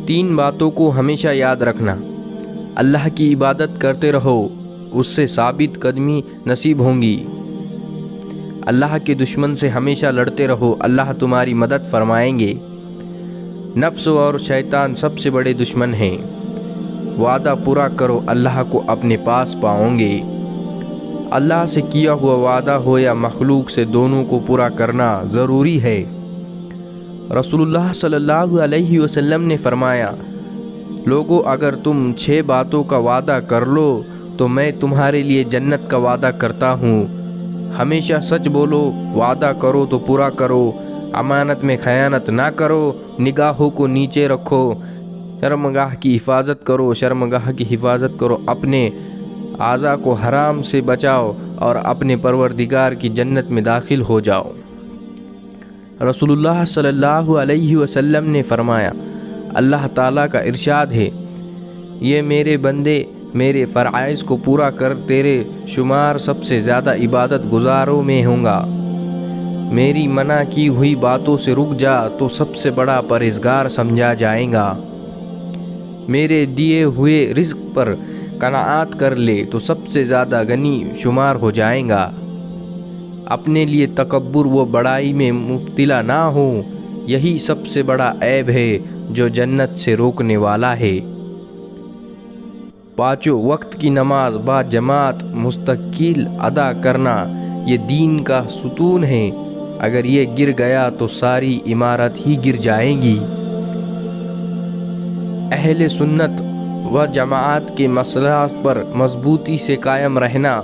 3 باتوں کو ہمیشہ یاد رکھنا: اللہ کی عبادت کرتے رہو، اس سے ثابت قدمی نصیب ہوں گی۔ اللہ کے دشمن سے ہمیشہ لڑتے رہو، اللہ تمہاری مدد فرمائیں گے۔ نفس اور شیطان سب سے بڑے دشمن ہیں۔ وعدہ پورا کرو، اللہ کو اپنے پاس پاؤ گے۔ اللہ سے کیا ہوا وعدہ ہو یا مخلوق سے، دونوں کو پورا کرنا ضروری ہے۔ رسول اللہ صلی اللہ علیہ وسلم نے فرمایا: لوگو، اگر تم 6 باتوں کا وعدہ کر لو تو میں تمہارے لیے جنت کا وعدہ کرتا ہوں۔ ہمیشہ سچ بولو، وعدہ کرو تو پورا کرو، امانت میں خیانت نہ کرو، نگاہوں کو نیچے رکھو، شرمگاہ کی حفاظت کرو، اپنے اعضاء کو حرام سے بچاؤ اور اپنے پروردگار کی جنت میں داخل ہو جاؤ۔ رسول اللہ صلی اللہ علیہ وسلم نے فرمایا: اللہ تعالیٰ کا ارشاد ہے، یہ میرے بندے میرے فرائض کو پورا کر تیرے شمار سب سے زیادہ عبادت گزاروں میں ہوں گا۔ میری منع کی ہوئی باتوں سے رک جا تو سب سے بڑا پرہیزگار سمجھا جائے گا۔ میرے دیے ہوئے رزق پر قناعت کر لے تو سب سے زیادہ غنی شمار ہو جائے گا۔ اپنے لیے تکبر و بڑائی میں مبتلا نہ ہو، یہی سب سے بڑا عیب ہے جو جنت سے روکنے والا ہے۔ 5 وقت کی نماز با جماعت مستقل ادا کرنا یہ دین کا ستون ہے۔ اگر یہ گر گیا تو ساری عمارت ہی گر جائے گی۔ اہل سنت و جماعت کے مسلک پر مضبوطی سے قائم رہنا،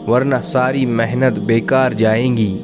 ورنہ ساری محنت بیکار جائیں گی۔